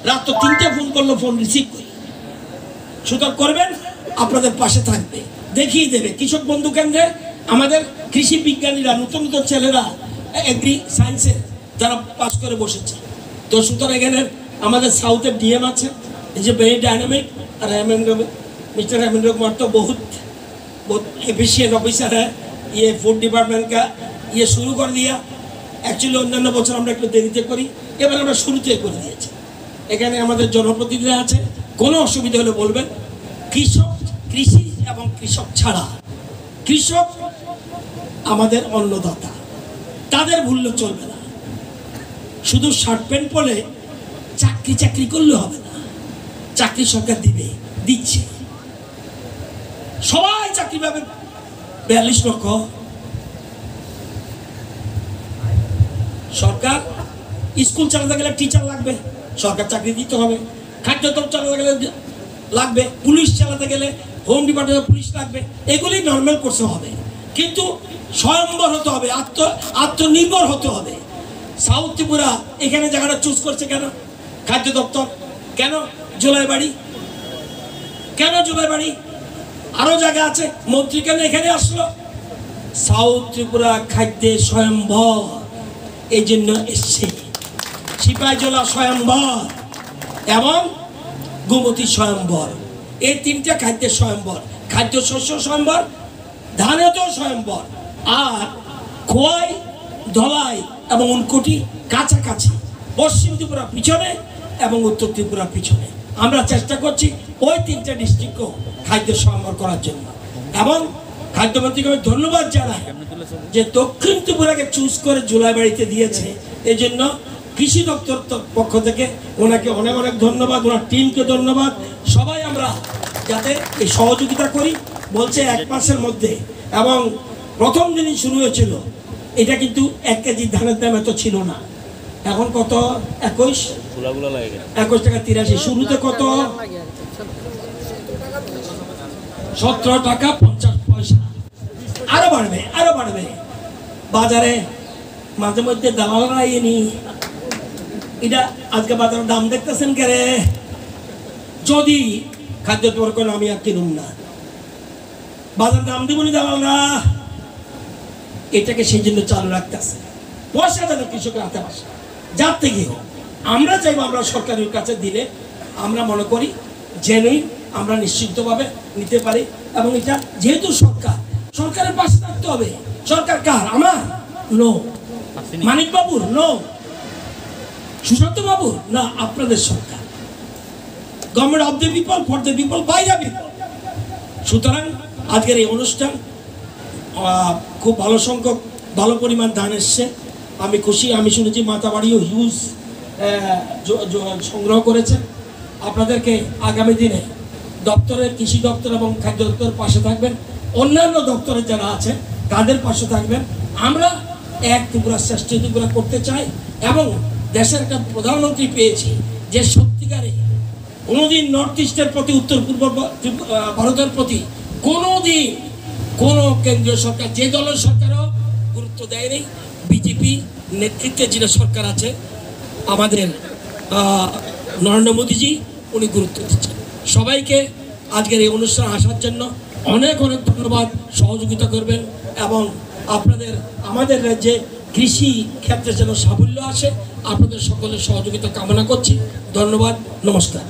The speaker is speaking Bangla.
রাত 3টে ফোন করলো, ফোন রিসিভ করি। সুতরাং করবেন, আপনাদের পাশে থাকবে, দেখিয়ে দেবে। কৃষক বন্ধু কেন্দ্রে আমাদের কৃষি বিজ্ঞানীরা, নতুন নতুন ছেলেরা এগ্রি সায়েন্সে তারা পাস করে বসেছে। তো সুতরাং এখানে আমাদের সাউথের ডিএম আছে, এই যে ভেরি डायनामिक, और मिस्टर हेमेंद्र कुमार तो बहुत एफिशिएंट ऑफिसर है। ये फूड डिपार्टमेंट का ये शुरू कर दिया। एक्चुअली অন্যান্য বছর আমরা একটু দেরিতে করি, এবার আমরা শুরুতেই করে দিয়েছি। এখানে আমাদের জনপ্রতিনিধিরা আছে, কোনো অসুবিধা হলে বলবেন। কৃষক, কৃষি এবং কৃষক ছাড়া, কৃষক আমাদের অন্নদাতা, তাদের ভুললে চলবে না। শুধু শার্ট প্যান্ট পরে চাকরি করলে হবে না। চাকরি সরকার দিবে, দিচ্ছে, সবাই চাকরি পাবে। 42 লক্ষ সরকার। স্কুল চালাতে গেলে টিচার লাগবে, সরকার চাকরি দিতে হবে। খাদ্য দপ্তর চালাতে গেলে লাগবে, পুলিশ চালাতে গেলে হোম ডিপার্টমেন্টের পুলিশ লাগবে। এগুলি নর্মাল করতে হবে, কিন্তু স্বয়ম্বর হতে হবে, আত্মনির্ভর হতে হবে। সাউথ ত্রিপুরা এখানে জায়গাটা চুজ করছে কেন? খাদ্য দপ্তর কেন? জুলাইবাড়ি কেন? জুলাইবাড়ি আরো জায়গা আছে। মন্ত্রী কেন এখানে আসলো? সাউথ ত্রিপুরা খাদ্যে স্বয়ম্বর, এই জন্য এসছে। সিপাহীজলা স্বয়ম্বর এবং গোমতী স্বয়ম্বর, এই 3টা খাদ্যের স্বয়ম্বর। খাদ্য শস্য স্বয়ম্বর, ধানেতেও স্বয়ম্বর। আর খোয়াই, ধলাই এবং উনকোটি কাছাকাছি, পশ্চিম ত্রিপুরা পিছনে এবং উত্তর ত্রিপুরা পিছনে। আমরা চেষ্টা করছি ওই 3টা ডিস্ট্রিক্টও খাদ্য স্বয়ম্বর করার জন্য। এবং খাদ্যমন্ত্রীকে আমি ধন্যবাদ জানাই যে দক্ষিণ ত্রিপুরাকে চুজ করে জুলাইবাড়িতে দিয়েছে। এই জন্য কৃষি দপ্তর পক্ষ থেকে ওনাকে অনেক অনেক ধন্যবাদ, ওনার টিমকে ধন্যবাদ। সবাই আমরা যাতে এই সহযোগিতা করি। বলছে 1 মাসের মধ্যে, এবং প্রথম দিনই শুরু হয়েছিল। এটা কিন্তু 1 কেজি ধানের দাম এত ছিল না। এখন কত? 21 টাকা 83। শুরুতে কত? 17 টাকা 50 পয়সা। আরো বাড়বে, আরো বাড়বে। বাজারে মাঝে মধ্যে দালালরা এনি এটা আজকে বাজারের দাম দেখতেছেন কে রে? যদি খাদ্য দরকার আমি আর কিনুম না, বাজার দাম দিবনি দালালরা। এটাকে সেই জন্য চালু রাখতেছে, পয়সা যেন কৃষকের হাতে আসে, যার থেকে হোক। আমরা চাইবো আমরা সরকারের কাছে দিলে আমরা মনে করি জেনুইন, আমরা নিশ্চিতভাবে নিতে পারি। এবং এটা যেহেতু সরকারের পাশে থাকতে হবে। সরকার কার? আমার? নো। মানিক বাবুর? নো। সুশান্ত বাবুর? না, আপনাদের সরকার। Government of the people, for the people, by the people. সুতরাং আজকের এই অনুষ্ঠান খুব ভালো সংখ্যক, ভালো পরিমাণ ধান এসছে। আমি খুশি। আমি শুনেছি মাতাবাড়িও হিউজ সংগ্রহ করেছে। আপনাদেরকে আগামী দিনে দপ্তরের, কৃষি দপ্তর এবং খাদ্য দপ্তরের পাশে থাকবেন। অন্যান্য দপ্তরের যারা আছে তাদের পাশে থাকবেন। আমরা এক ত্রিপুরা শ্রেষ্ঠ ত্রিপুরা করতে চাই। এবং দেশের একটা প্রধানমন্ত্রী পেয়েছি যে সত্যিকারে কোনোদিন নর্থ ইস্টের প্রতি, উত্তর পূর্ব ভারতের প্রতি কোনোদিন কোনো কেন্দ্রীয় সরকার, যে দলের সরকারও গুরুত্ব দেয়নি। বিজেপি নেতৃত্বে যে সরকার আছে আমাদের নরেন্দ্র মোদীজি, উনি গুরুত্ব দিচ্ছেন। সবাইকে আজকের এই অনুষ্ঠানে আসার জন্য অনেক অনেক ধন্যবাদ। সহযোগিতা করবেন এবং আপনাদের, আমাদের রাজ্যে কৃষি ক্ষেত্রে যেন সাফল্য আসে, আপনাদের সকলের সহযোগিতা কামনা করছি। ধন্যবাদ, নমস্কার।